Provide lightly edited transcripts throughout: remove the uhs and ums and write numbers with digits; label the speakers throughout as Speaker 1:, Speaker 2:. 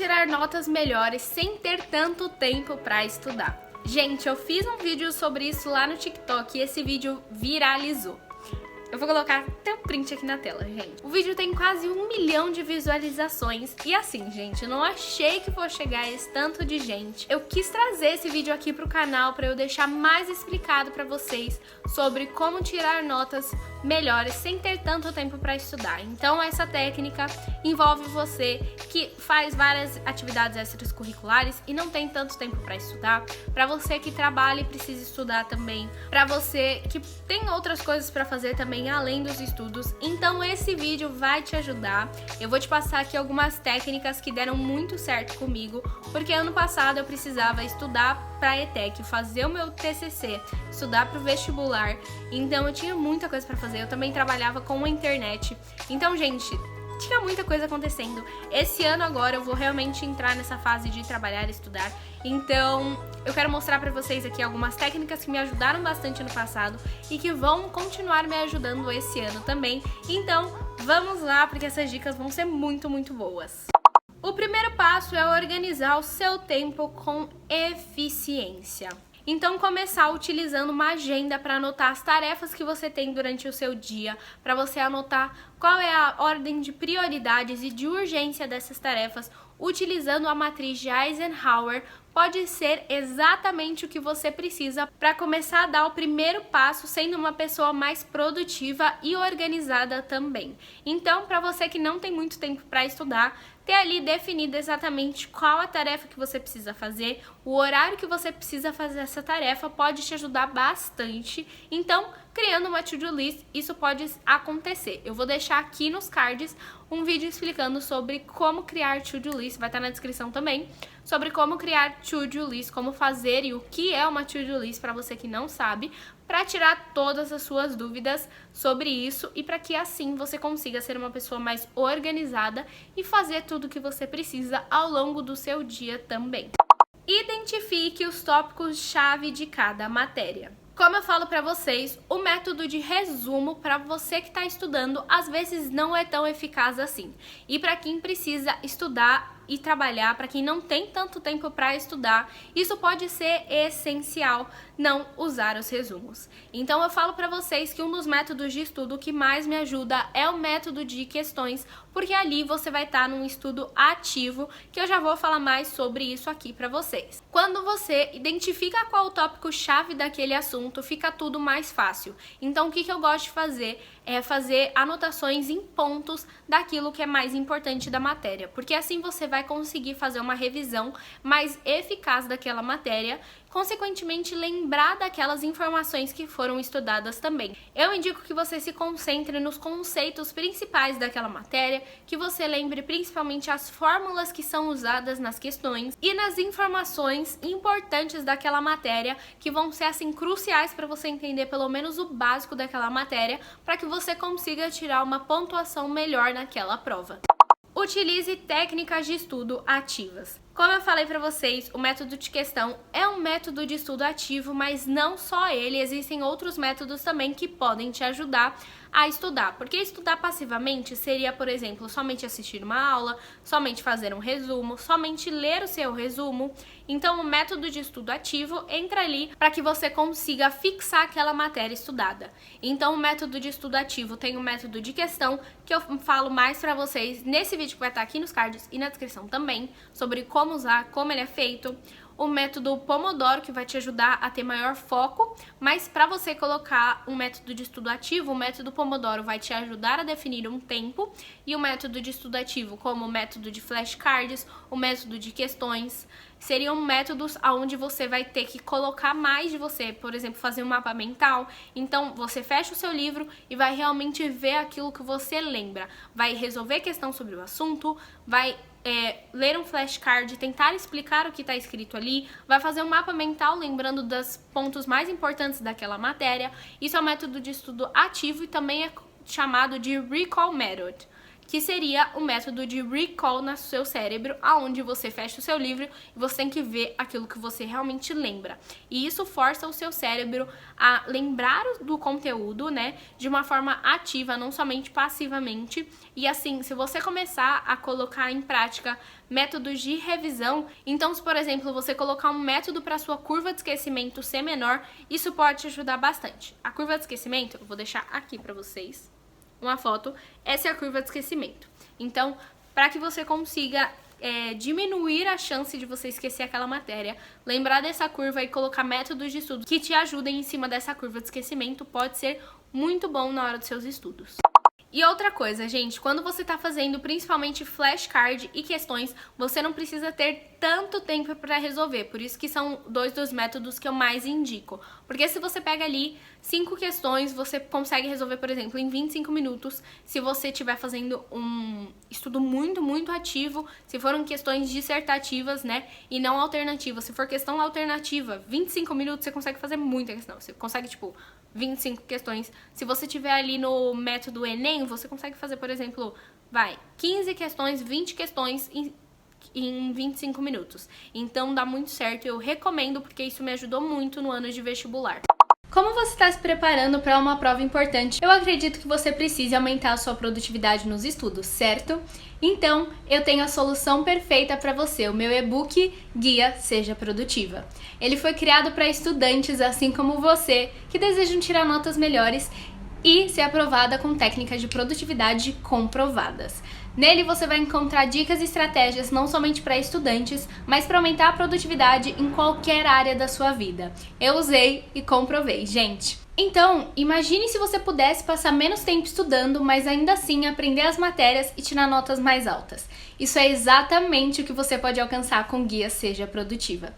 Speaker 1: tirar notas melhores sem ter tanto tempo para estudar? Gente, eu fiz um vídeo sobre isso lá no TikTok e esse vídeo viralizou. Eu vou colocar até o print aqui na tela, gente. O vídeo tem quase 1 milhão de visualizações. E assim, gente, eu não achei que fosse chegar a esse tanto de gente. Eu quis trazer esse vídeo aqui pro canal pra eu deixar mais explicado pra vocês sobre como tirar notas melhores sem ter tanto tempo pra estudar. Então, essa técnica envolve você que faz várias atividades extracurriculares e não tem tanto tempo pra estudar, pra você que trabalha e precisa estudar também, pra você que tem outras coisas pra fazer também além dos estudos. Então esse vídeo vai te ajudar. Eu vou te passar aqui algumas técnicas que deram muito certo comigo, porque ano passado eu precisava estudar para ETEC, fazer o meu TCC, estudar para o vestibular. Então eu tinha muita coisa para fazer. Eu também trabalhava com a internet. Então, gente, tinha muita coisa acontecendo. Esse ano agora eu vou realmente entrar nessa fase de trabalhar e estudar. Então, eu quero mostrar pra vocês aqui algumas técnicas que me ajudaram bastante no passado e que vão continuar me ajudando esse ano também. Então, vamos lá, porque essas dicas vão ser muito, muito boas. O primeiro passo é organizar o seu tempo com eficiência. Então, começar utilizando uma agenda para anotar as tarefas que você tem durante o seu dia, para você anotar qual é a ordem de prioridades e de urgência dessas tarefas, utilizando a matriz de Eisenhower. Pode ser exatamente o que você precisa para começar a dar o primeiro passo, sendo uma pessoa mais produtiva e organizada também. Então, para você que não tem muito tempo para estudar, ter ali definido exatamente qual a tarefa que você precisa fazer, o horário que você precisa fazer essa tarefa pode te ajudar bastante. Então, criando uma to-do list, isso pode acontecer. Eu vou deixar aqui nos cards um vídeo explicando sobre como criar to-do list, vai estar na descrição também, sobre como criar to-do list, como fazer e o que é uma to-do list para você que não sabe, para tirar todas as suas dúvidas sobre isso e para que assim você consiga ser uma pessoa mais organizada e fazer tudo o que você precisa ao longo do seu dia também. Identifique os tópicos-chave de cada matéria. Como eu falo para vocês, o método de resumo para você que está estudando às vezes não é tão eficaz assim. E para quem precisa estudar e trabalhar, para quem não tem tanto tempo para estudar, isso pode ser essencial não usar os resumos. Então eu falo para vocês que um dos métodos de estudo que mais me ajuda é o método de questões, porque ali você vai estar num estudo ativo, que eu já vou falar mais sobre isso aqui para vocês. Quando você identifica qual o tópico-chave daquele assunto, fica tudo mais fácil. Então o que eu gosto de fazer é fazer anotações em pontos daquilo que é mais importante da matéria, porque assim você vai conseguir fazer uma revisão mais eficaz daquela matéria, consequentemente lembrar daquelas informações que foram estudadas também. Eu indico que você se concentre nos conceitos principais daquela matéria, que você lembre principalmente as fórmulas que são usadas nas questões e nas informações importantes daquela matéria, que vão ser assim cruciais para você entender pelo menos o básico daquela matéria, para que você consiga tirar uma pontuação melhor naquela prova. Utilize técnicas de estudo ativas. Como eu falei para vocês, o método de questão é um método de estudo ativo, mas não só ele, existem outros métodos também que podem te ajudar a estudar. Porque estudar passivamente seria, por exemplo, somente assistir uma aula, somente fazer um resumo, somente ler o seu resumo. Então, o método de estudo ativo entra ali para que você consiga fixar aquela matéria estudada. Então, o método de estudo ativo tem o método de questão, que eu falo mais para vocês nesse vídeo que vai estar aqui nos cards e na descrição também, sobre como usar, como ele é feito. O método Pomodoro, que vai te ajudar a ter maior foco, mas para você colocar um método de estudo ativo, o método Pomodoro vai te ajudar a definir um tempo, e o método de estudo ativo, como o método de flashcards, o método de questões, seriam métodos onde você vai ter que colocar mais de você, por exemplo, fazer um mapa mental. Então, você fecha o seu livro e vai realmente ver aquilo que você lembra, vai resolver questão sobre o assunto, vai ler um flashcard, tentar explicar o que está escrito ali, vai fazer um mapa mental lembrando dos pontos mais importantes daquela matéria. Isso é um método de estudo ativo e também é chamado de Recall Method, que seria o método de recall no seu cérebro, aonde você fecha o seu livro e você tem que ver aquilo que você realmente lembra. E isso força o seu cérebro a lembrar do conteúdo, né, de uma forma ativa, não somente passivamente. E assim, se você começar a colocar em prática métodos de revisão, então se, por exemplo, você colocar um método para sua curva de esquecimento ser menor, isso pode te ajudar bastante. A curva de esquecimento, eu vou deixar aqui para vocês uma foto, essa é a curva de esquecimento. Então, para que você consiga diminuir a chance de você esquecer aquela matéria, lembrar dessa curva e colocar métodos de estudo que te ajudem em cima dessa curva de esquecimento pode ser muito bom na hora dos seus estudos. E outra coisa, gente, quando você tá fazendo principalmente flashcard e questões, você não precisa ter tanto tempo para resolver. Por isso que são dois dos métodos que eu mais indico. Porque se você pega ali 5 questões, você consegue resolver, por exemplo, em 25 minutos, se você estiver fazendo um estudo muito ativo, se foram questões dissertativas, né, e não alternativas. Se for questão alternativa, 25 minutos você consegue fazer muita questão. Você consegue, tipo, 25 questões. Se você tiver ali no método Enem, você consegue fazer, por exemplo, 15 questões, 20 questões em 25 minutos. Então dá muito certo, eu recomendo porque isso me ajudou muito no ano de vestibular. Como você está se preparando para uma prova importante, eu acredito que você precise aumentar a sua produtividade nos estudos, certo? Então, eu tenho a solução perfeita para você, o meu e-book Guia Seja Produtiva. Ele foi criado para estudantes assim como você, que desejam tirar notas melhores e ser aprovada com técnicas de produtividade comprovadas. Nele você vai encontrar dicas e estratégias não somente para estudantes, mas para aumentar a produtividade em qualquer área da sua vida. Eu usei e comprovei, gente. Então, imagine se você pudesse passar menos tempo estudando, mas ainda assim aprender as matérias e tirar notas mais altas. Isso é exatamente o que você pode alcançar com o Guia Seja Produtiva.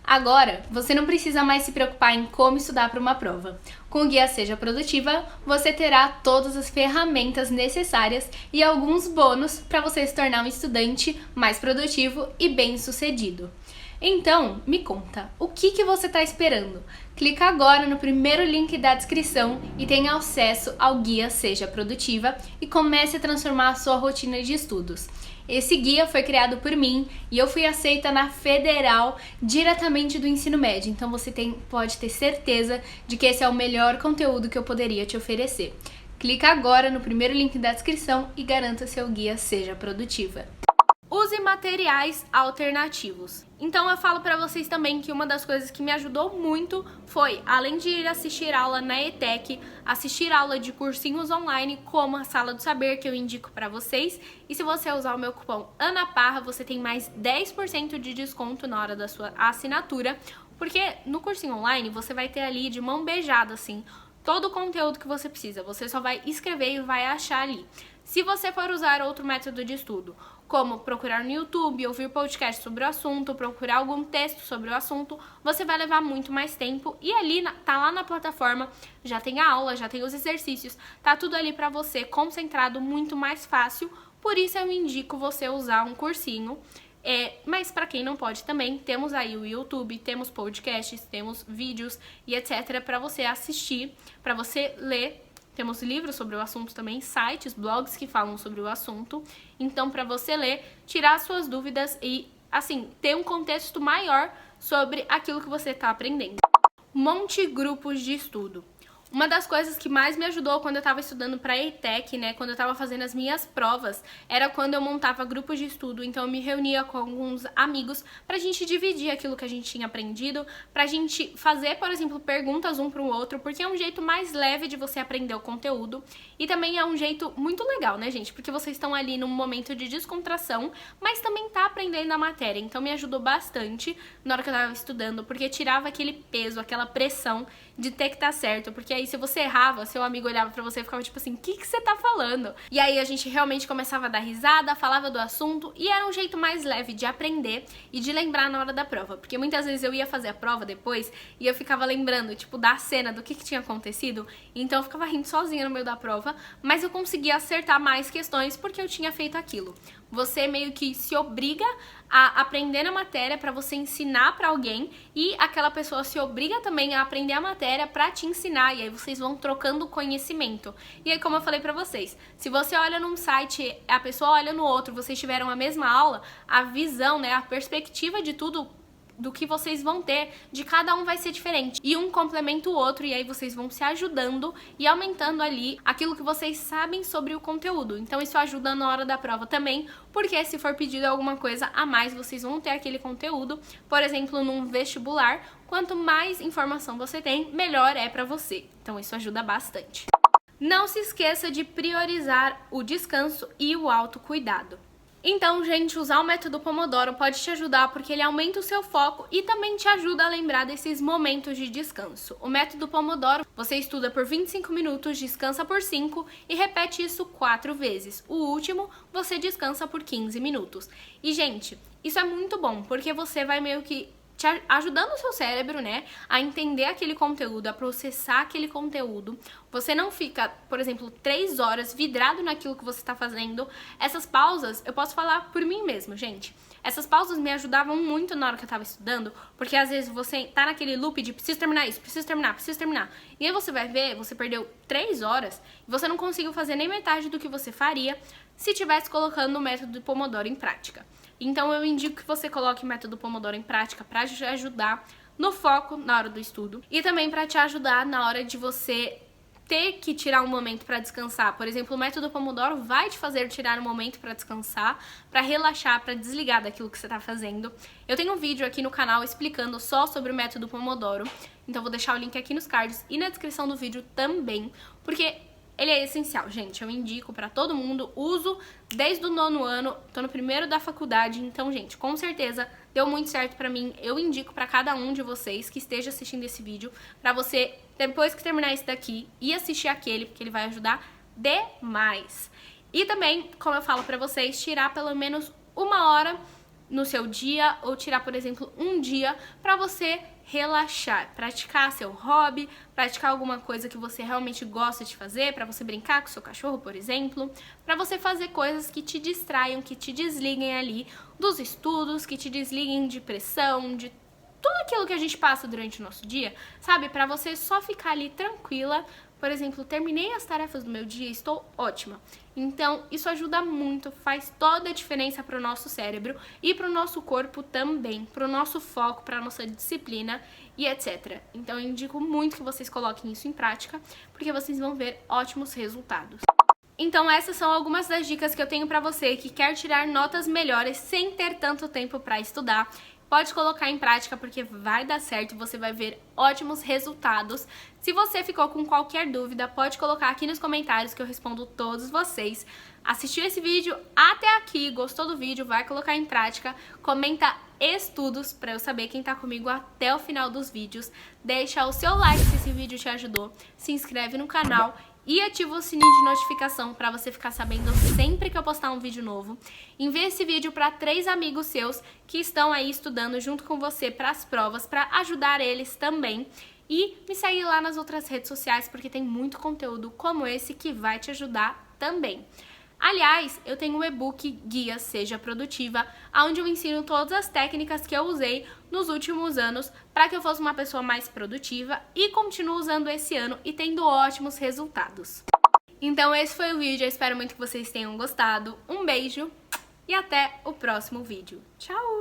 Speaker 1: Agora, você não precisa mais se preocupar em como estudar para uma prova. Com o Guia Seja Produtiva, você terá todas as ferramentas necessárias e alguns bônus para você se tornar um estudante mais produtivo e bem-sucedido. Então, me conta, o que você está esperando? Clica agora no primeiro link da descrição e tenha acesso ao Guia Seja Produtiva e comece a transformar a sua rotina de estudos. Esse guia foi criado por mim e eu fui aceita na Federal diretamente do ensino médio, então você pode ter certeza de que esse é o melhor conteúdo que eu poderia te oferecer. Clica agora no primeiro link da descrição e garanta seu Guia Seja Produtiva. Use materiais alternativos. Então eu falo pra vocês também que uma das coisas que me ajudou muito foi, além de ir assistir aula na ETEC, assistir aula de cursinhos online, como a Sala do Saber, que eu indico pra vocês. E se você usar o meu cupom ANAPARRA, você tem mais 10% de desconto na hora da sua assinatura, porque no cursinho online você vai ter ali de mão beijada, assim, todo o conteúdo que você precisa. Você só vai escrever e vai achar ali. Se você for usar outro método de estudo, como procurar no YouTube, ouvir podcast sobre o assunto, procurar algum texto sobre o assunto, você vai levar muito mais tempo e ali, tá lá na plataforma, já tem a aula, já tem os exercícios, tá tudo ali pra você concentrado, muito mais fácil, por isso eu indico você usar um cursinho. Mas para quem não pode também, temos aí o YouTube, temos podcasts, temos vídeos e etc. para você assistir, para você ler. Temos livros sobre o assunto também, sites, blogs que falam sobre o assunto. Então, para você ler, tirar suas dúvidas e, assim, ter um contexto maior sobre aquilo que você está aprendendo. Monte grupos de estudo. Uma das coisas que mais me ajudou quando eu estava estudando para a ETEC, né, quando eu estava fazendo as minhas provas, era quando eu montava grupos de estudo. Então eu me reunia com alguns amigos pra gente dividir aquilo que a gente tinha aprendido, pra gente fazer, por exemplo, perguntas um pro outro, porque é um jeito mais leve de você aprender o conteúdo e também é um jeito muito legal, né, gente? Porque vocês estão ali num momento de descontração, mas também tá aprendendo a matéria. Então me ajudou bastante na hora que eu estava estudando, porque tirava aquele peso, aquela pressão de ter que estar certo, porque aí se você errava, seu amigo olhava pra você e ficava tipo assim, o que você tá falando? E aí a gente realmente começava a dar risada, falava do assunto e era um jeito mais leve de aprender e de lembrar na hora da prova, porque muitas vezes eu ia fazer a prova depois e eu ficava lembrando, tipo, da cena, do que tinha acontecido, então eu ficava rindo sozinha no meio da prova, mas eu conseguia acertar mais questões porque eu tinha feito aquilo. você meio que se obriga a aprender na matéria para você ensinar para alguém e aquela pessoa se obriga também a aprender a matéria para te ensinar, e aí vocês vão trocando conhecimento. E aí, como eu falei para vocês, se você olha num site, a pessoa olha no outro, vocês tiveram a mesma aula, a visão, né, a perspectiva de tudo do que vocês vão ter, de cada um vai ser diferente. E um complementa o outro, e aí vocês vão se ajudando e aumentando ali aquilo que vocês sabem sobre o conteúdo. Então isso ajuda na hora da prova também, porque se for pedido alguma coisa a mais, vocês vão ter aquele conteúdo. Por exemplo, num vestibular, quanto mais informação você tem, melhor é pra você. Então isso ajuda bastante. Não se esqueça de priorizar o descanso e o autocuidado. Então, gente, usar o método Pomodoro pode te ajudar porque ele aumenta o seu foco e também te ajuda a lembrar desses momentos de descanso. O método Pomodoro, você estuda por 25 minutos, descansa por 5 e repete isso 4 vezes. O último, você descansa por 15 minutos. E, gente, isso é muito bom porque você vai meio que te ajudando o seu cérebro, né, a entender aquele conteúdo, a processar aquele conteúdo. Você não fica, por exemplo, 3 horas vidrado naquilo que você está fazendo. Essas pausas, eu posso falar por mim mesmo, gente. Essas pausas me ajudavam muito na hora que eu tava estudando, porque às vezes você tá naquele loop de preciso terminar isso, preciso terminar, preciso terminar. E aí você vai ver, você perdeu 3 horas e você não conseguiu fazer nem metade do que você faria se tivesse colocando o método Pomodoro em prática. Então eu indico que você coloque o método Pomodoro em prática para te ajudar no foco na hora do estudo e também para te ajudar na hora de você ter que tirar um momento para descansar. Por exemplo, o método Pomodoro vai te fazer tirar um momento para descansar, para relaxar, para desligar daquilo que você está fazendo. Eu tenho um vídeo aqui no canal explicando só sobre o método Pomodoro, então vou deixar o link aqui nos cards e na descrição do vídeo também, porque ele é essencial, gente. Eu indico pra todo mundo, uso desde o 9º ano, tô no 1º da faculdade, então, gente, com certeza deu muito certo pra mim. Eu indico pra cada um de vocês que esteja assistindo esse vídeo, pra você, depois que terminar esse daqui, ir assistir aquele, porque ele vai ajudar demais. E também, como eu falo pra vocês, tirar pelo menos 1 hora no seu dia, ou tirar, por exemplo, um dia pra você relaxar, praticar seu hobby, praticar alguma coisa que você realmente gosta de fazer, pra você brincar com seu cachorro, por exemplo, pra você fazer coisas que te distraiam, que te desliguem ali dos estudos, que te desliguem de pressão, de tudo aquilo que a gente passa durante o nosso dia, sabe? Pra você só ficar ali tranquila. Por exemplo, terminei as tarefas do meu dia, estou ótima. Então, isso ajuda muito, faz toda a diferença para o nosso cérebro e para o nosso corpo também, para o nosso foco, para a nossa disciplina e etc. Então, eu indico muito que vocês coloquem isso em prática, porque vocês vão ver ótimos resultados. Então, essas são algumas das dicas que eu tenho para você que quer tirar notas melhores sem ter tanto tempo para estudar. Pode colocar em prática porque vai dar certo, você vai ver ótimos resultados. Se você ficou com qualquer dúvida, pode colocar aqui nos comentários que eu respondo todos vocês. Assistiu esse vídeo até aqui, gostou do vídeo, vai colocar em prática, comenta estudos para eu saber quem tá comigo até o final dos vídeos. Deixa o seu like se esse vídeo te ajudou, se inscreve no canal e ativa o sininho de notificação para você ficar sabendo sempre que eu postar um vídeo novo. Envie esse vídeo para 3 amigos seus que estão aí estudando junto com você para as provas, para ajudar eles também. E me segue lá nas outras redes sociais porque tem muito conteúdo como esse que vai te ajudar também. Aliás, eu tenho um e-book Guia Seja Produtiva, onde eu ensino todas as técnicas que eu usei nos últimos anos para que eu fosse uma pessoa mais produtiva e continuo usando esse ano e tendo ótimos resultados. Então esse foi o vídeo, eu espero muito que vocês tenham gostado. Um beijo e até o próximo vídeo. Tchau!